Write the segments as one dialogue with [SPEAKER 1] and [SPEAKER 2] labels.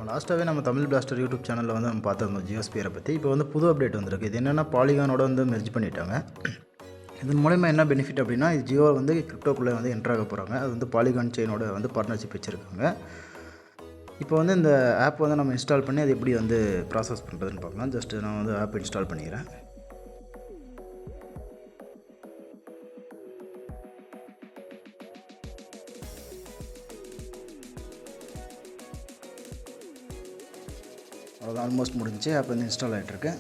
[SPEAKER 1] லாஸ்ட்டாகவே நம்ம Tamil plaster YouTube சேனலில் வந்து நம்ம பார்த்துருந்தோம் ஜியோஸ்பியரை பற்றி. இப்போ வந்து புது அப்டேட் வந்திருக்கு. இது என்னென்னா பாலிகானோட வந்து மெர்ஜ் பண்ணிட்டாங்க. இதன் மூலயமா என்ன பெனிஃபிட் அப்படின்னா, ஜியோ வந்து கிரிப்டோக்குள்ளே வந்து என்ட்ரு ஆக போகிறாங்க. அது வந்து பாலிகான் செயினோட வந்து பார்ட்னர்ஷிப் வச்சுருக்காங்க. இப்போ வந்து இந்த ஆப் வந்து நம்ம இன்ஸ்டால் பண்ணி அது எப்படி வந்து ப்ராசஸ் பண்ணுறதுன்னு பார்க்கலாம். ஜஸ்ட்டு நான் வந்து ஆப் இன்ஸ்டால் பண்ணிக்கிறேன். அவ்வளோதான், ஆல்மோஸ்ட் முடிஞ்சு ஆப் வந்து இன்ஸ்டால் ஆகிட்டுருக்கு.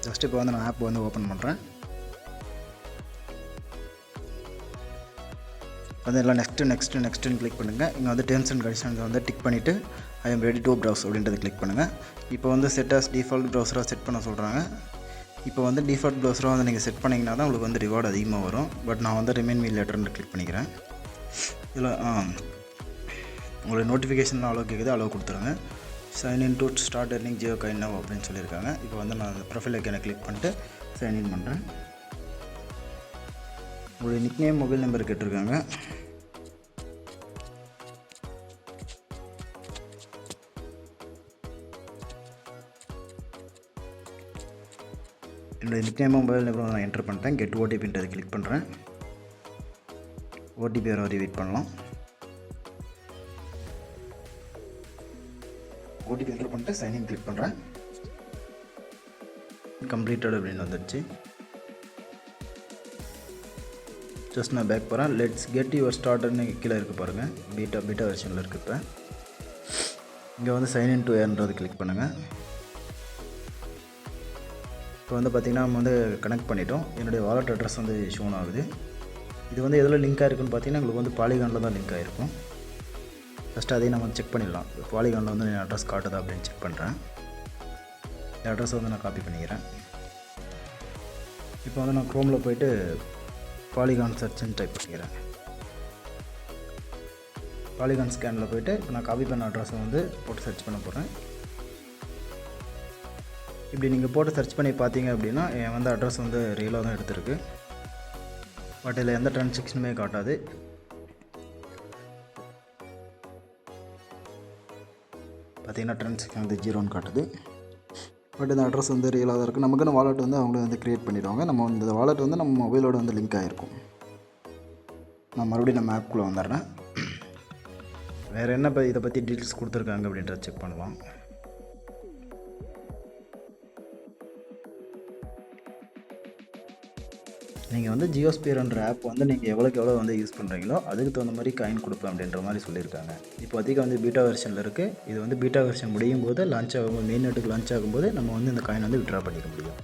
[SPEAKER 1] ஜஸ்ட் இப்போ வந்து நான் ஆப் வந்து ஓப்பன் பண்ணுறேன். வந்து எல்லாம் நெக்ஸ்ட்டுன்னு கிளிக் பண்ணுங்கள். இங்கே வந்து டெர்ம்ஸ் அண்ட் கண்டிஷன்ஸ் வந்து டிக் பண்ணிவிட்டு I am ready to browse அப்படின்றத கிளிக் பண்ணுங்கள். இப்போ வந்து செட் ஆஸ் டிஃபால்ட் ப்ரௌசராக செட் பண்ண சொல்கிறாங்க. இப்போ வந்து டிஃபால்ட் ப்ரௌசராக வந்து நீங்கள் செட் பண்ணிங்கன்னா தான் உங்களுக்கு வந்து ரிவார்டு அதிகமாக வரும். பட் நான் வந்து ரிமைன் மீ லேட்டர்னு கிளிக் பண்ணிக்கிறேன். இதில் உங்களுடைய நோட்டிஃபிகேஷன்லாம் அலோவ் கேட்குது, அலோவ் கொடுத்துருங்க. Sign in to start earning Jio coin now அப்படின்னு சொல்லியிருக்காங்க. இப்போ வந்து நான் அந்த ப்ரொஃபைல் ஐக்கானை கிளிக் பண்ணிட்டு சைன்இன் பண்ணுறேன். உங்களுடைய நிக்நேம் மொபைல் நம்பர் கேட்டிருக்காங்க. என்னுடைய நிக்நேம் மொபைல் நம்பர் நான் என்டர் பண்ணிட்டேன். கெட் ஓடிபின்றதை கிளிக் பண்ணுறேன். ஓடிபி வர வரை வெயிட் பண்ணலாம். ஓடிபி என்டர் பண்ணிட்டு சைன்இன் கிளிக் பண்ணுறேன். கம்ப்ளீட்டட் அப்படின்னு வந்துடுச்சு. ஜஸ்ட் நான் பேக் போகிறேன். லெட்ஸ் கெட் யுவர் ஸ்டார்டர்னு கீழே இருக்குது பாருங்கள். பீட்டா வெர்ஷனில் இருக்குது. இப்போ இங்கே வந்து சைன்இன் டு ஏர்ன்றது கிளிக் பண்ணுங்கள். இப்போ வந்து பார்த்திங்கன்னா நம்ம வந்து கனெக்ட் பண்ணிட்டோம். என்னுடைய வாலெட் அட்ரஸ் வந்து ஷோன் ஆகுது. இது வந்து எதில் லிங்க் ஆகிருக்குன்னு பார்த்தீங்கன்னா உங்களுக்கு வந்து பாலிகானில் தான் லிங்க் ஆகிருக்கும். ஃபஸ்ட்டு அதையும் நம்ம செக் பண்ணிடலாம். பாலிகானில் வந்து என் அட்ரஸ் காட்டுதா அப்படின்னு செக் பண்ணுறேன். இந்த அட்ரஸை வந்து நான் காப்பி பண்ணிக்கிறேன். இப்போ வந்து நான் க்ரோமில் போய்ட்டு பாலிகான் சர்ச்னு டைப் பண்ணிக்கிறேன். பாலிகான் ஸ்கேனில் போய்ட்டு இப்போ நான் காப்பி பண்ண அட்ரஸை வந்து போட்டு சர்ச் பண்ண போகிறேன். இப்படி நீங்கள் போட்டு சர்ச் பண்ணி பார்த்தீங்க அப்படின்னா என் வந்து அட்ரஸ் வந்து ரியலாக தான் எடுத்திருக்கு. பட் இதில் எந்த ட்ரான்சாக்ஷனுமே காட்டாது. பார்த்திங்கன்னா ட்ரான்சாக்ஷன் வந்து 0ன்னு காட்டுது. பட் இந்த அட்ரஸ் வந்து ரியலாக தான் இருக்குது. நமக்குன்னு வாலெட் வந்து அவங்களே வந்து க்ரியேட் பண்ணிடுவாங்க. நம்ம இந்த வாலெட் வந்து நம்ம மொபைலோட வந்து லிங்க் ஆகிருக்கும். நான் மறுபடியும் நம்ம ஆப்குள்ளே வந்துடுறேன். வேறு என்ன இப்போ இதை பற்றி டீட்டெயில்ஸ் கொடுத்துருக்காங்க அப்படின்றத செக் பண்ணலாம். நீங்கள் வந்து ஜியோஸ்பியர்ன்ற ஆப் வந்து நீங்கள் எவ்வளோக்கு எவ்வளோ வந்து யூஸ் பண்ணுறீங்களோ அதுக்கு தகுந்த மாதிரி காயின் கொடுப்பேன் அப்படின்ற மாதிரி சொல்லியிருக்காங்க. இப்போ அதிகம் வந்து பீட்டா வெர்ஷனில் இருக்குது. இது வந்து பீட்டா வெர்ஷன் முடியும் போது லான்ச் ஆகும்போது, மெயின் நெட்டுக்கு லான்ச் ஆகும்போது நம்ம வந்து இந்த காயின் வந்து விட்ரா பண்ணிக்க முடியும்.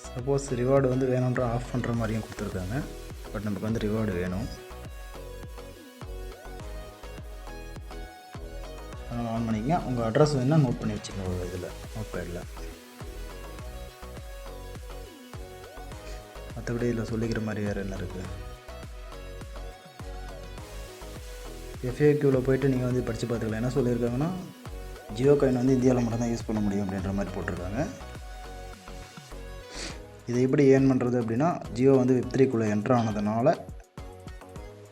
[SPEAKER 1] சப்போஸ் ரிவார்டு வந்து வேணுன்ற ஆஃப் பண்ணுற மாதிரியும் கொடுத்துருக்காங்க. பட் நமக்கு வந்து ரிவார்டு வேணும். அதனால் ஆன் பண்ணிங்க. உங்கள் அட்ரஸ் வேணால் நோட் பண்ணி வச்சுக்கோங்க. இதில் நோட் பேடில். மற்றபடி இதில் சொல்லிக்கிற மாதிரி வேறு என்ன இருக்குது. எஃப்ஏக்யூவில் போய்ட்டு நீங்கள் வந்து படித்து பார்த்துக்கலாம். என்ன சொல்லியிருக்காங்கன்னா ஜியோ காயின் வந்து இந்தியாவில் மட்டும் தான் யூஸ் பண்ண முடியும் அப்படின்ற மாதிரி போட்டிருக்காங்க. இதை எப்படி ஏர்ன் பண்ணுறது அப்படின்னா, ஜியோ வந்து வெப்3குள்ளே என்ட்ரு ஆனதுனால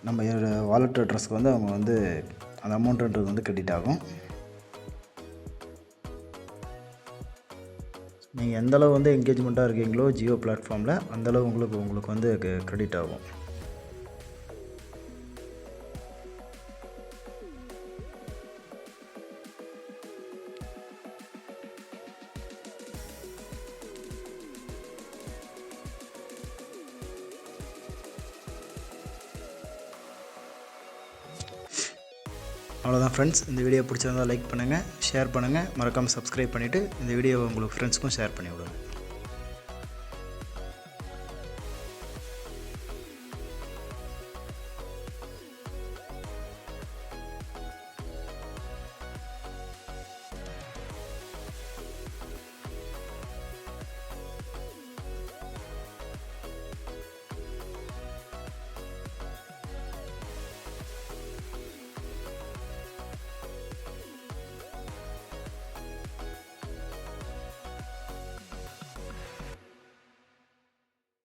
[SPEAKER 1] நம்ம வாலெட் அட்ரஸ்க்கு வந்து அவங்க வந்து அந்த அமௌண்ட்டுன்றது வந்து கிரெடிட் ஆகும். நீங்கள் எந்தளவு வந்து என்கேஜ்மெண்ட்டாக இருக்கீங்களோ ஜியோ பிளாட்ஃபார்மில் அந்தளவு உங்களுக்கு வந்து கிரெடிட் ஆகும். அவ்வளோதான் ஃப்ரெண்ட்ஸ். இந்த வீடியோ பிடிச்சிருந்தால் லைக் பண்ணுங்கள், ஷேர் பண்ணுங்கள், மறக்காமல் சப்ஸ்கிரைப் பண்ணிவிட்டு இந்த வீடியோவை உங்களுக்கு ஃப்ரெண்ட்ஸ்க்கும் ஷேர் பண்ணி விடுங்க.